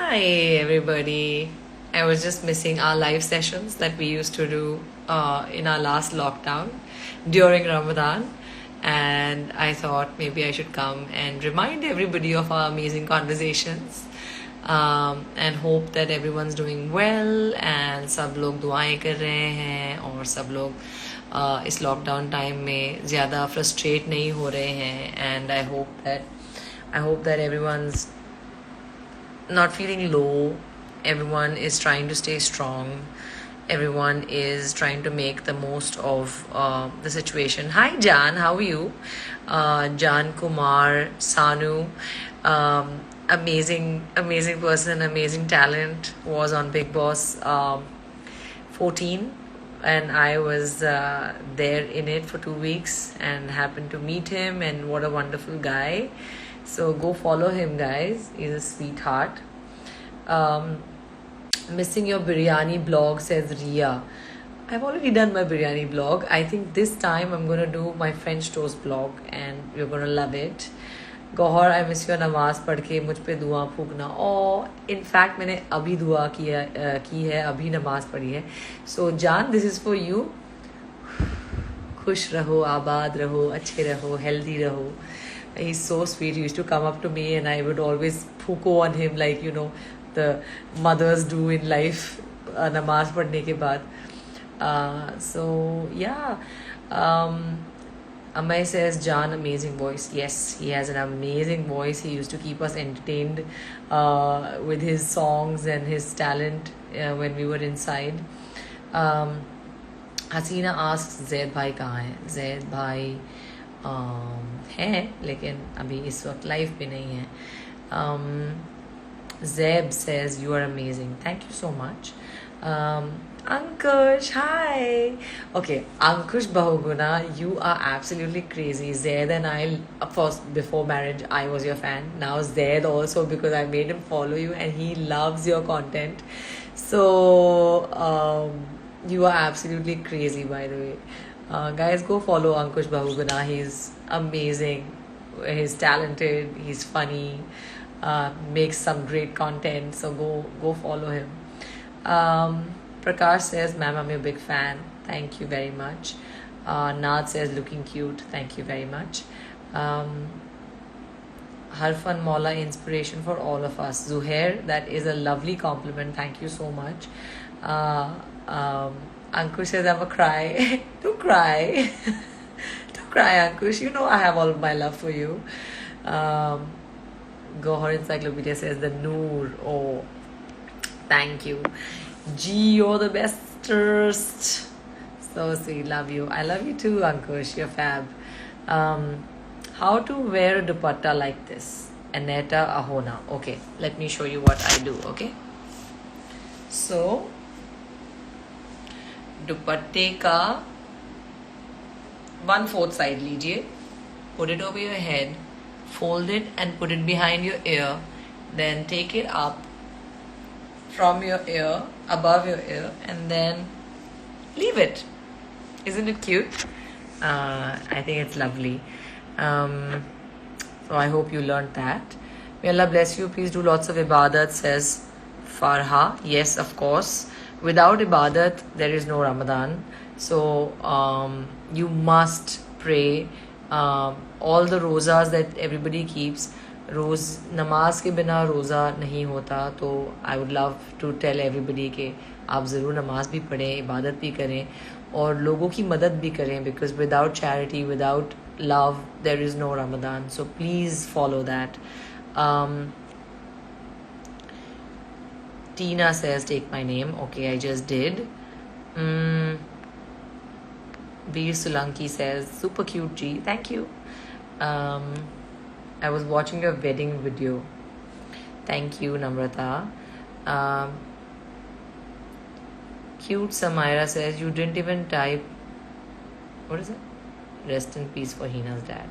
Hi, everybody. I was just missing our live sessions that we used to do in our last lockdown during Ramadan. And I thought maybe I should come and remind everybody of our amazing conversations and hope that everyone's doing well and सब लोग दुआएं कर रहे हैं और सब लोग इस लॉकडाउन टाइम में ज़्यादा फ्रस्ट्रेट नहीं हो रहे हैं and I hope that everyone's not feeling low. Everyone is trying to stay strong. Everyone is trying to make the most of the situation. Hi, Jan. How are you? Jan Kumar, Sanu. Amazing person, amazing talent. Was on Big Boss 14. And I was there in it for 2 weeks and happened to meet him. And what a wonderful guy. So go follow him, guys. He's a sweetheart. Missing your biryani blog, says Ria. I've already done my biryani blog. I think this time I'm going to do my French toast blog and you're going to love it. Gohar, I miss your namaz पढ़ के मुझ पे दुआ फूकना. और in fact मैंने अभी दुआ की है अभी नमाज पढ़ी है. So Jan, this is for you. खुश रहो, आबाद रहो, अच्छे रहो, healthy रहो. He's so sweet. He used to come up to me and I would always puko on him like, you know, the mothers do in life, namaz padne ke baad. So, yeah. Amay says, Jan, amazing voice. Yes, he has an amazing voice. He used to keep us entertained with his songs and his talent when we were inside. Hasina asks, Zaid bhai kahan hai? Zaid bhai है लेकिन अभी इस वक्त life पे नहीं है. Zeb says you are amazing. Thank you so much. Ankush, hi. Okay, Ankush Bahuguna, you are absolutely crazy. Zaid and I, of course, before marriage, I was your fan. Now Zaid also, because I made him follow you and he loves your content. So, you are absolutely crazy, by the way. Guys, go follow Ankush Bahuguna. He's amazing. He's talented. He's funny. Makes some great content. So go follow him. Prakash says, "Ma'am, I'm your big fan. Thank you very much." Nath says, "Looking cute. Thank you very much." Harfan Mola, inspiration for all of us. Zuhair, that is a lovely compliment. Thank you so much. Ankush says, I'm a cry. Don't cry. Don't cry, Ankush. You know I have all of my love for you. Gohar Encyclopedia says, the Noor. Oh, thank you. Gee, you're the bestest. So sweet. Love you. I love you too, Ankush. You're fab. How to wear a dupatta like this? Aneta Ahona. Okay, let me show you what I do, okay? So, दुपट्टे का 1/4 side लीजिए, put it over your head, fold it and put it behind your ear, then take it up from your ear, above your ear, and then leave it. Isn't it cute? I think it's lovely. So I hope you learned that. May Allah bless you. Please do lots of ibadat, says Farha. Yes, of course. Without ibadat, there is no Ramadan. So you must pray. All the rozas that everybody keeps, नमाज के बिना रोज़ा नहीं होता. तो I would love to tell everybody कि आप ज़रूर नमाज भी पढ़ें, इबादत भी करें और लोगों की मदद भी करें, because without charity, without love, there is no Ramadan. So please follow that. Tina says, take my name. Okay, I just did. Veer Solanki says, super cute, G. Thank you. I was watching your wedding video. Thank you, Namrata. Cute Samira says, you didn't even type. What is it? Rest in peace for Hina's dad.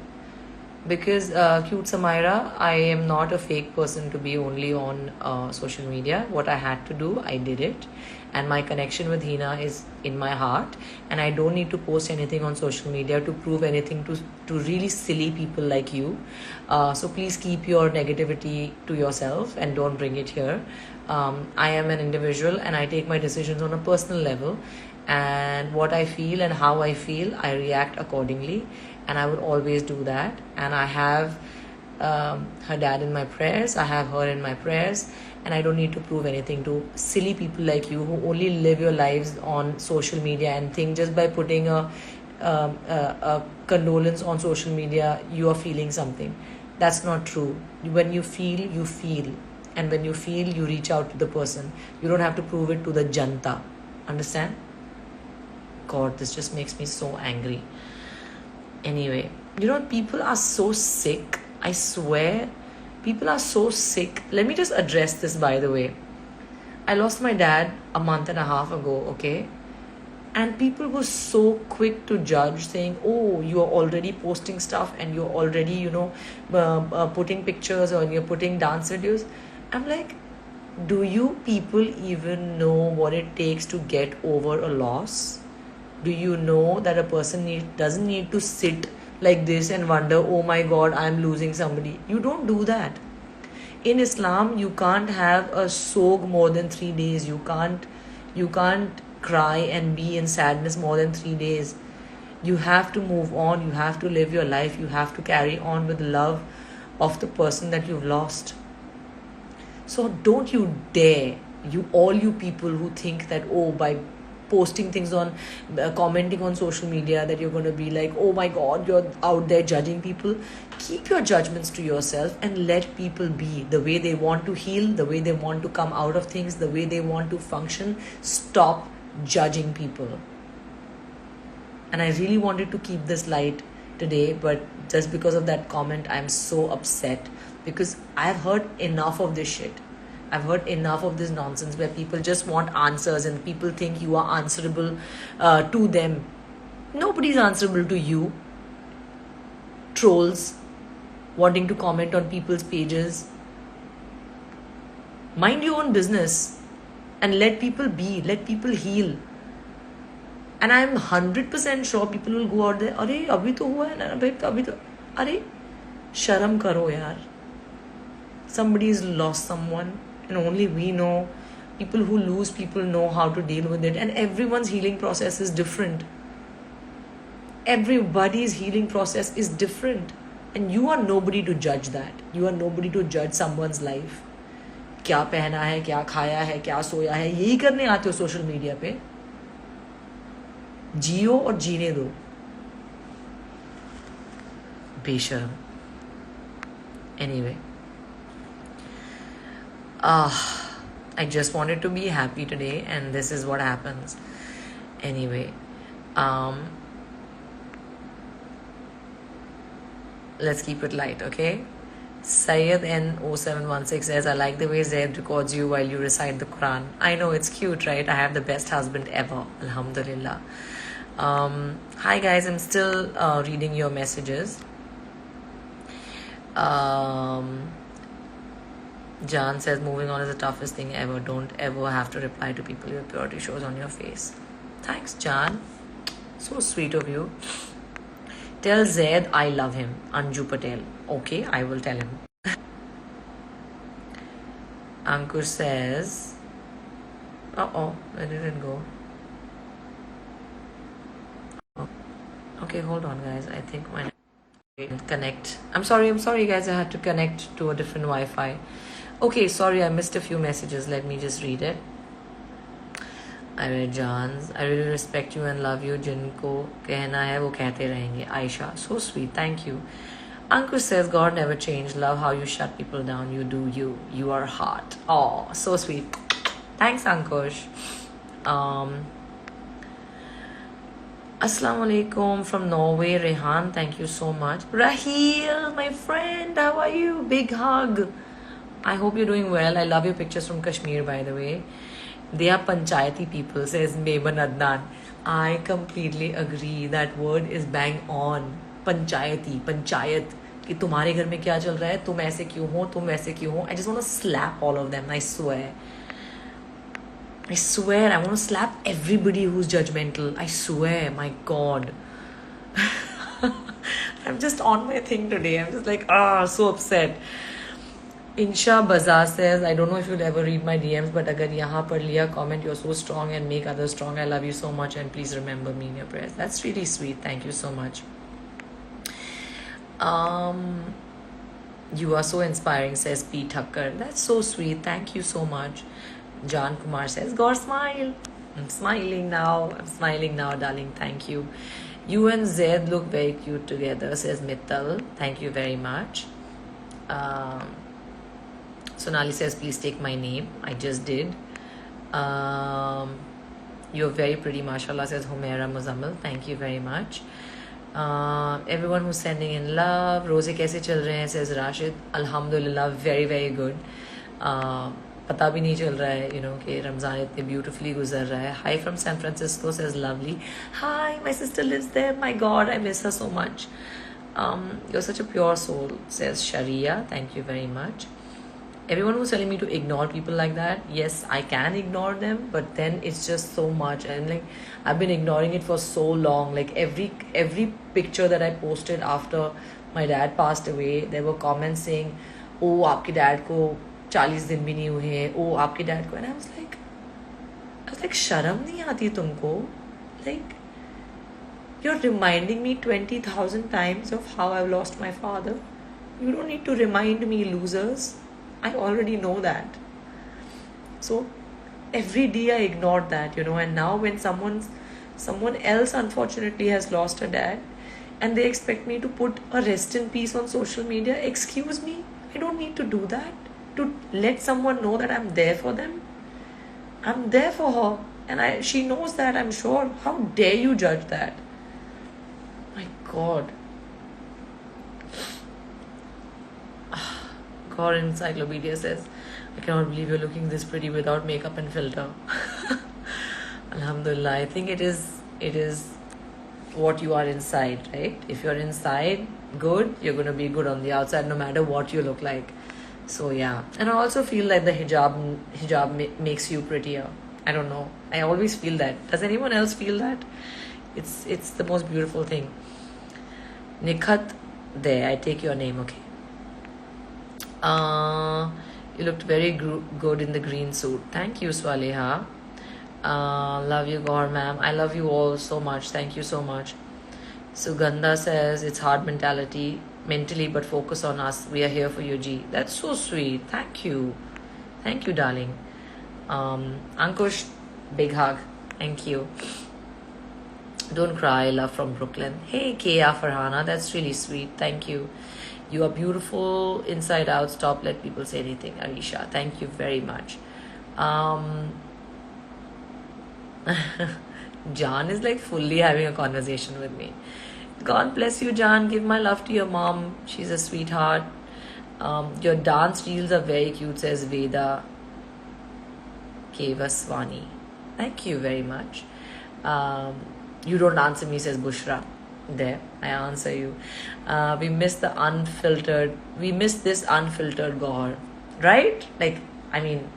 Because cute Samaira, I am not a fake person to be only on social media. What I had to do, I did it, and my connection with Hina is in my heart, and I don't need to post anything on social media to prove anything to really silly people like you. So please keep your negativity to yourself and don't bring it here. I am an individual and I take my decisions on a personal level, and what I feel and how I feel, I react accordingly, and I would always do that. And I have her dad in my prayers, I have her in my prayers, and I don't need to prove anything to silly people like you who only live your lives on social media and think just by putting a condolence on social media you are feeling something. That's not true. When you feel, you feel, and when you feel, you reach out to the person. You don't have to prove it to the janta. Understand? God, this just makes me so angry. Anyway, people are so sick. I swear, people are so sick. Let me just address this, by the way. I lost my dad a month and a half ago, okay? And people were so quick to judge, saying, oh, you're already posting stuff and you're already, putting pictures or you're putting dance videos. I'm like, do you people even know what it takes to get over a loss? Do you know that a person doesn't need to sit like this and wonder, oh my God, I'm losing somebody? You don't do that. In Islam, you can't have a sog more than 3 days. You can't cry and be in sadness more than 3 days. You have to move on. You have to live your life. You have to carry on with love of the person that you've lost. So don't you dare, all you people who think that, oh, by posting things on, commenting on social media, that you're going to be like, oh my God, you're out there judging people. Keep your judgments to yourself and let people be the way they want to heal, the way they want to come out of things, the way they want to function. Stop judging people. And I really wanted to keep this light today, but just because of that comment, I'm so upset because I've heard enough of this shit. I've heard enough of this nonsense where people just want answers and people think you are answerable to them. Nobody's answerable to you. Trolls wanting to comment on people's pages. Mind your own business and let people be, let people heal. And I'm 100% sure people will go out there, अरे अभी तो हुआ है ना भाई, अभी तो अरे शर्म करो यार. Somebody's lost someone and only we know. People who lose people know how to deal with it, and everyone's healing process is different. Everybody's healing process is different, and you are nobody to judge that. You are nobody to judge someone's life. क्या पहना है, क्या खाया है, क्या सोया है, यही करने आते हो सोशल मीडिया पे. जियो और जीने दो. बेशर्म. Anyway. I just wanted to be happy today, and this is what happens. Anyway, let's keep it light, okay? Syed N0716 says, I like the way Zaid records you while you recite the Quran. I know, it's cute, right? I have the best husband ever. Alhamdulillah. Hi guys, I'm still reading your messages. Jan says, moving on is the toughest thing ever. Don't ever have to reply to people. Your purity shows on your face. Thanks, Jan. So sweet of you. Tell Zaid I love him. Anju Patel. Okay, I will tell him. Ankur says, where did it go? Okay, hold on, guys. I think my connect. I'm sorry, guys. I had to connect to a different Wi-Fi. Okay, sorry, I missed a few messages. Let me just read it. I read Jan's. I really respect you and love you. जिनको कहना है वो कहते रहेंगे. Aisha, so sweet. Thank you. Ankush says, God never changed. Love how you shut people down. You do you. You are hot. Oh, so sweet. Thanks, Ankush. Assalamu alaikum from Norway. Rehan, thank you so much. Raheel, my friend, how are you? Big hug. I hope you're doing well. I love your pictures from Kashmir, by the way. They are panchayati people, says Meban Adnan. I completely agree. That word is bang on. Panchayati, panchayat. कि तुम्हारे घर में क्या चल रहा है, तुम ऐसे क्यों हो, तुम वैसे क्यों हो. I just want to slap all of them. I swear, I want to slap everybody who's judgmental. I swear, my God. I'm just on my thing today. I'm just like, so upset. Insha Bazaar says, I don't know if you'll ever read my DMs, but agar yahan par liya comment, you're so strong and make others strong. I love you so much and please remember me in your prayers. That's really sweet. Thank you so much. You are so inspiring, says P. Thakkar. That's so sweet. Thank you so much. John Kumar says, God smile. I'm smiling now. I'm smiling now, darling. Thank you. You and Zed look very cute together, says Mittal. Thank you very much. Sonali says, please take my name. I just did. You're very pretty, mashallah, says Humaira Muzammil. Thank you very much. Everyone who's sending in love. Roze kaise chal rahe hain, says Rashid. Alhamdulillah, very, very good. पता भी नहीं चल रहा है, you know, कि रमज़ान इतने beautifully गुजर रहा है. Hi from San Francisco, says Lovely. Hi, my sister lives there. My God, I miss her so much. You're such a pure soul, says Sharia. Thank you very much. Everyone who's telling me to ignore people like that, yes, I can ignore them, but then it's just so much. And like, I've been ignoring it for so long. Like every picture that I posted after my dad passed away, there were comments saying, oh, आपके dad को 40 दिन भी नहीं हुए, oh, आपके dad को. And I was like, शर्म नहीं आती तुमको? Like, you're reminding me 20,000 times of how I've lost my father. You don't need to remind me, losers. I already know that. So every day I ignored that, you know, and now when someone else unfortunately has lost a dad and they expect me to put a rest in peace on social media, excuse me, I don't need to do that to let someone know that I'm there for them. I'm there for her and she knows that, I'm sure. How dare you judge that? My God. Core Encyclopedia says, I cannot believe you're looking this pretty without makeup and filter. Alhamdulillah. I think it is what you are inside, right? If you're inside good, you're going to be good on the outside no matter what you look like. So yeah. And I also feel like the hijab makes you prettier. I don't know. I always feel that. Does anyone else feel that? It's the most beautiful thing. Nikhat, there, I take your name, okay. You looked very good in the green suit. Thank you, Swaleha. Love you, Gaur ma'am. I love you all so much. Thank you so much. Sugandha says it's hard mentally, but focus on us. We are here for you, G. That's so sweet. Thank you, darling. Ankush, big hug. Thank you. Don't cry. Love from Brooklyn. Hey, Kia Farhana. That's really sweet. Thank you. You are beautiful inside out. Stop let people say anything. Arisha, thank you very much. Jan is like fully having a conversation with me. God bless you, Jan. Give my love to your mom. She's a sweetheart. Your dance reels are very cute, says Veda Kevaswani. Thank you very much. You don't answer me, says Bushra. There, I answer you. We miss this unfiltered Gaur, right? Like, I mean,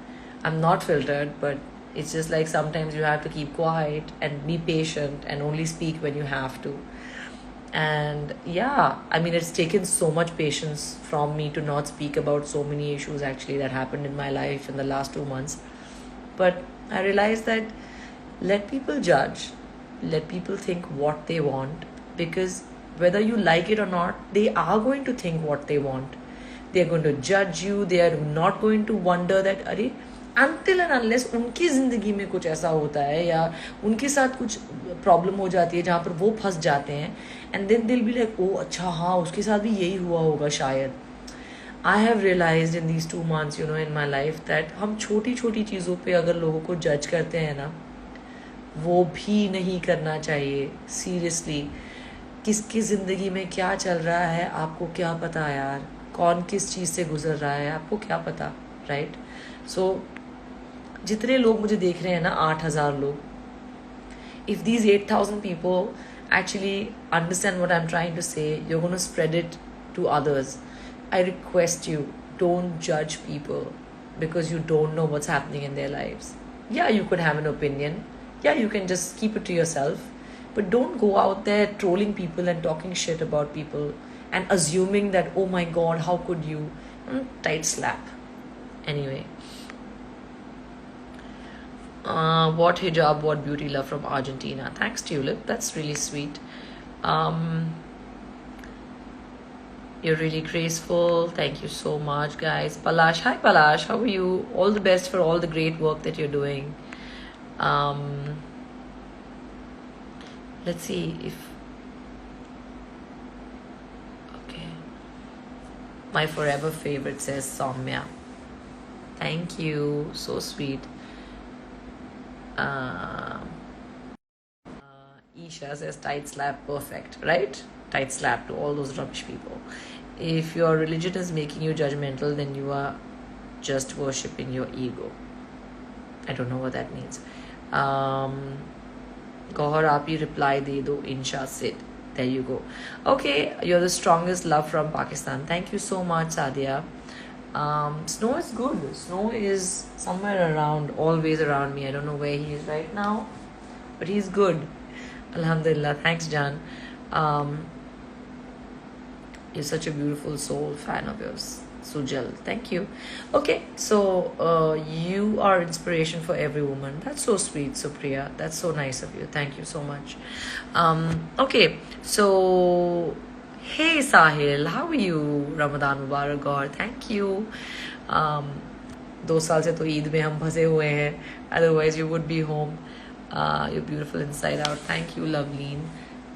I'm not filtered, but it's just like sometimes you have to keep quiet and be patient and only speak when you have to. And yeah, I mean, it's taken so much patience from me to not speak about so many issues actually that happened in my life in the last 2 months. But I realized that let people judge, let people think what they want. Because whether you like it or not, they are going to think what they want. They are going to judge you. They are not going to wonder that, अरे, until and unless उनकी ज़िंदगी में कुछ ऐसा होता है या उनके साथ कुछ प्रॉब्लम हो जाती है जहाँ पर वो फंस जाते हैं, and then they'll be like, oh अच्छा हाँ उसके साथ भी यही हुआ होगा शायद. I have realized in these 2 months, you know, in my life that हम छोटी छोटी चीज़ों पे अगर लोगों को जज करते हैं ना, वो भी नहीं करना चाहिए. Seriously. किसकी ज़िंदगी में क्या चल रहा है आपको क्या पता यार, कौन किस चीज़ से गुजर रहा है आपको क्या पता, राइट? सो जितने लोग मुझे देख रहे हैं ना, 8,000 लोग, if these 8,000 people actually understand what I'm trying to say, you're going to spread it to others, I request you, don't judge people because you don't know what's happening in their lives. Yeah, you could have an opinion. Yeah, you can just keep it to yourself. But don't go out there trolling people and talking shit about people and assuming that, oh my god, how could you? Tight slap. Anyway. What hijab, what beauty, love from Argentina. Thanks, Tulip. That's really sweet. Um, you're really graceful. Thank you so much, guys. Palash, hi Palash. How are you? All the best for all the great work that you're doing. Um, let's see if. Okay. My forever favorite says Soumya. Thank you. So sweet. Isha says tight slap, perfect, right? Tight slap to all those rubbish people. If your religion is making you judgmental, then you are just worshipping your ego. I don't know what that means. Gohar aap reply de do, insha Sid. There you go. Okay, you're the strongest love from Pakistan. Thank you so much, Sadia. Snow is good. Snow is somewhere around, always around me. I don't know where he is right now, but he's good. Alhamdulillah. Thanks, Jan. You're such a beautiful soul, fan of yours. Sujal. Thank you. Okay, so you are inspiration for every woman. That's so sweet, Supriya. That's so nice of you. Thank you so much. Okay, so hey Sahil, how are you? Ramadan Mubarak Gaur. Thank you. 2 साल से तो ईद में हम फंसे हुए हैं. Otherwise you would be home. You're beautiful inside out. Thank you, Loveleen.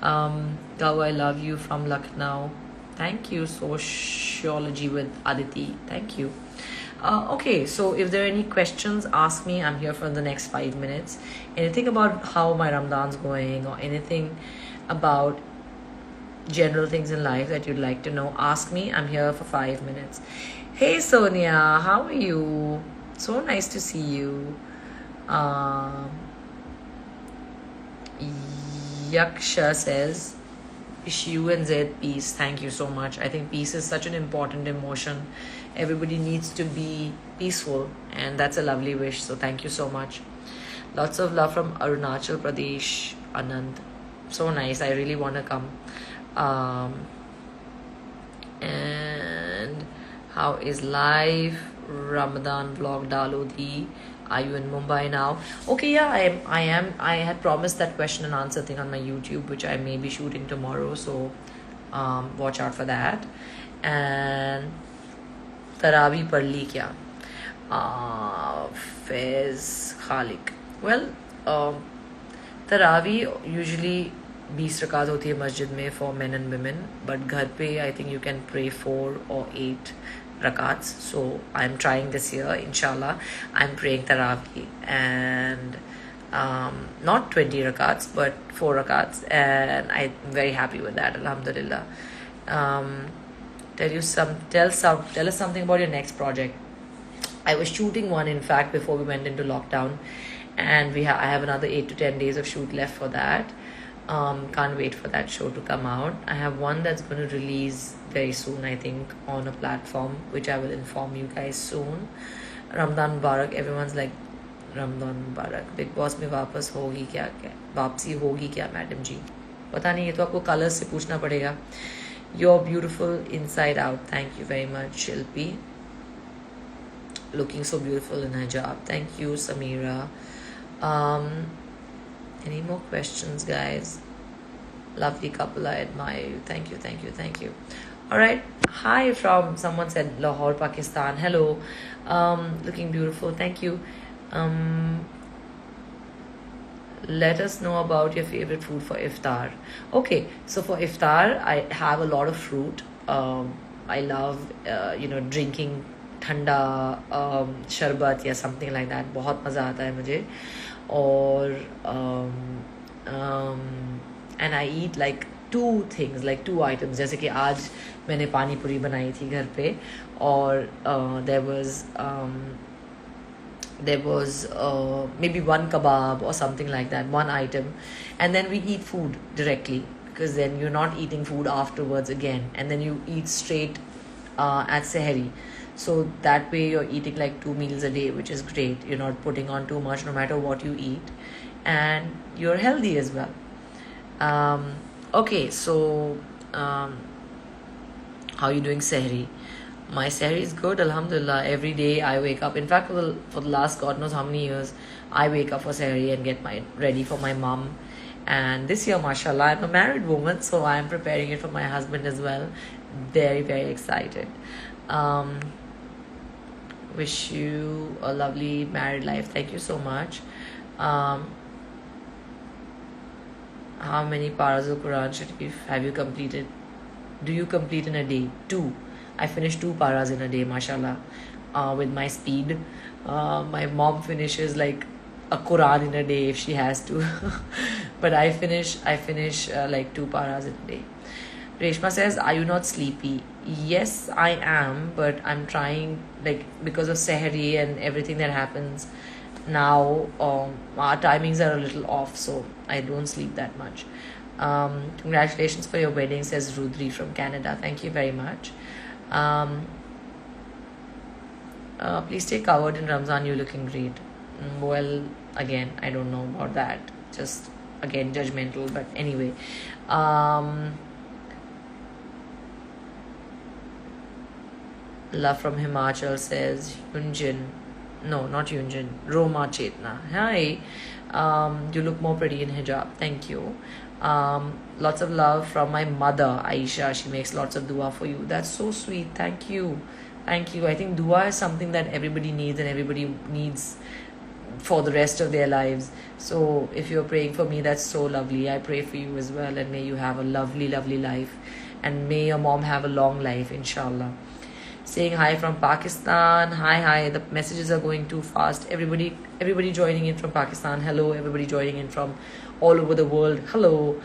Gau, I love you from Lucknow. Thank you. Sociology with Aditi. Thank you. Okay, so if there are any questions, ask me. I'm here for the next 5 minutes. Anything about how my Ramadan's going or anything about general things in life that you'd like to know, ask me. I'm here for 5 minutes. Hey Sonia, how are you? So nice to see you. Yaksha says, wish you and Zed peace. Thank you so much. I think peace is such an important emotion. Everybody needs to be peaceful, and that's a lovely wish. So thank you so much. Lots of love from Arunachal Pradesh, Anand. So nice. I really want to come. And how is life? Ramadan vlog Dalodi. Are you in Mumbai now? Okay, yeah, I am. I had promised that question and answer thing on my YouTube, which I may be shooting tomorrow. So watch out for that. And Tarabi Parli kya? Faiz Khalik. Well, Tarabi usually 20 रकात होती है मस्जिद में for men and women, but घर पे I think you can pray 4 or 8 rakats. So I'm trying this year, inshallah. I'm praying Taraweeh and not 20 rakats but 4 rakats, and I'm very happy with that, alhamdulillah. Tell us something about your next project. I was shooting one, in fact, before we went into lockdown, and I have another 8 to 10 days of shoot left for that. Can't wait for that show to come out. I have one that's going to release very soon, I think, on a platform, which I will inform you guys soon. Ramadan Mubarak. Everyone's like, Ramadan Mubarak. Big Boss में वापस होगी क्या वापसी होगी क्या madam जी? पता नहीं, ये तो आपको कलर्स से पूछना पड़ेगा. You're beautiful inside out. Thank you very much, Shilpi. Looking so beautiful in hijab. Thank you, Samira. Any more questions, guys? Lovely couple, I admire you. Thank you, thank you, thank you. All right. Hi from someone said Lahore, Pakistan. Hello. Looking beautiful. Thank you. Let us know about your favorite food for iftar. Okay, so for iftar, I have a lot of fruit. I love, drinking ठंडा शरबत या something like that. बहुत मज़ा आता है मुझे. और and I eat like 2 things, like 2 items. जैसे कि आज मैंने पानी पूरी बनाई थी घर पे, और there was maybe 1 kebab or something like that, 1 item, and then we eat food directly. because then you're not eating food afterwards again, and then you eat straight at Sehri. So that way you're eating like 2 meals a day, which is great. You're not putting on too much no matter what you eat, and you're healthy as well. Okay, so how are you doing Sehri? My Sehri is good, Alhamdulillah. Every day I wake up. In fact, for the last God knows how many years, I wake up for Sehri and get ready for my mom. And this year, mashallah, I'm a married woman, so I'm preparing it for my husband as well. Very, very excited. Wish you a lovely married life. Thank you so much. How many paras of Quran have you completed? Do you complete in a day? 2. I finish 2 paras in a day, mashallah, with my speed. My mom finishes like a Quran in a day if she has to. But I finish like 2 paras in a day. Reshma says, are you not sleepy? Yes, I am, but I'm trying, like, because of Sehri and everything that happens now, our timings are a little off, so I don't sleep that much. Congratulations for your wedding, says Rudri from Canada. Thank you very much. Please stay covered in Ramzan, you're looking great. Well, again, I don't know about that. Just, again, judgmental, but anyway. Love from Himachal says, Yunjin. No, not Yunjin. Roma Chetna. Hi. You look more pretty in hijab. Thank you. Lots of love from my mother, Aisha. She makes lots of dua for you. That's so sweet. Thank you. Thank you. I think dua is something that everybody needs and everybody needs for the rest of their lives. So if you're praying for me, that's so lovely. I pray for you as well, and may you have a lovely, lovely life, and may your mom have a long life, inshallah. Saying hi from Pakistan. Hi. The messages are going too fast. Everybody joining in from Pakistan. Hello. Everybody joining in from all over the world. Hello.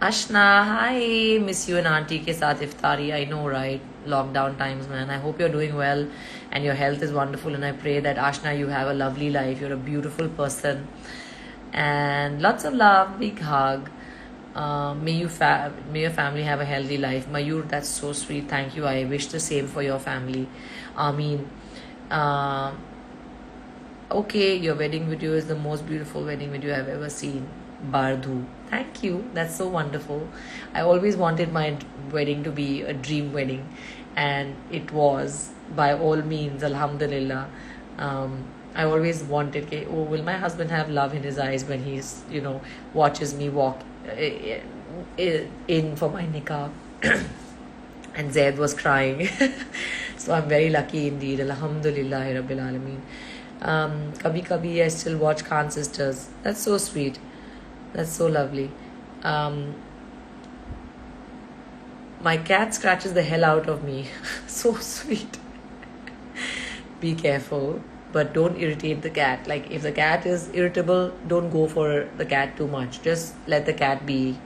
Ashna, hi. Miss you and auntie ke saath iftari. I know, right? Lockdown times, man. I hope you're doing well and your health is wonderful, and I pray that, Ashna, you have a lovely life. You're a beautiful person, and lots of love. Big hug. May your family have a healthy life. Mayur, that's so sweet. Thank you. I wish the same for your family. Ameen. Okay, your wedding video is the most beautiful wedding video I've ever seen. Bardhu. Thank you. That's so wonderful. I always wanted my wedding to be a dream wedding, and it was, by all means, alhamdulillah. I always wanted, will my husband have love in his eyes when he's, watches me walk in for my nikah? And Zaid was crying. So I'm very lucky indeed. Alhamdulillah Rabbil Alameen. Kabhi Kabhi I still watch Khan Sisters. That's so sweet. That's so lovely. My cat scratches the hell out of me. So sweet. Be careful, but don't irritate the cat. Like, if the cat is irritable, don't go for the cat too much. Just let the cat be.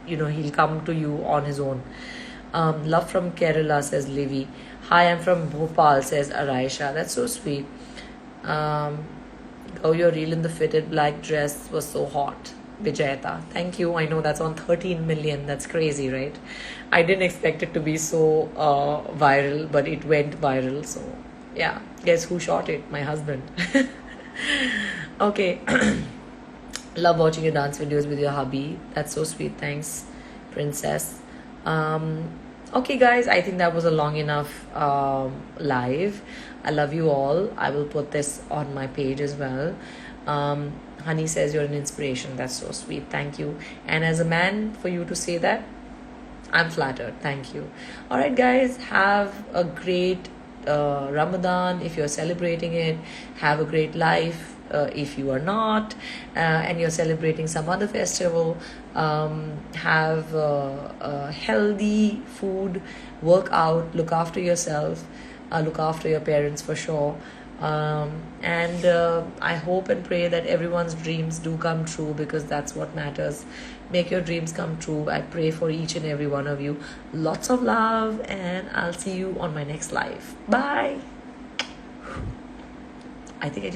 He'll come to you on his own. Love from Kerala, says Livy. Hi, I'm from Bhopal, says Araisha. That's so sweet. Oh, your reel in the fitted black dress was so hot. Vijayata. Thank you. I know that's on 13 million. That's crazy, right? I didn't expect it to be so viral, but it went viral. So, yeah. Guess who shot it? My husband. Okay. Love watching your dance videos with your hubby. That's so sweet. Thanks, princess. Okay, guys. I think that was a long enough live. I love you all. I will put this on my page as well. Honey says you're an inspiration. That's so sweet. Thank you. And as a man, for you to say that, I'm flattered. Thank you. All right, guys. Have a great Ramadan if you're celebrating it. Have a great life if you are not, and you're celebrating some other festival. Have healthy food. Work out. Look after yourself. Look after your parents for sure. And I hope and pray that everyone's dreams do come true, because that's what matters. Make your dreams come true. I pray for each and every one of you. Lots of love, and I'll see you on my next live. Bye. I think I just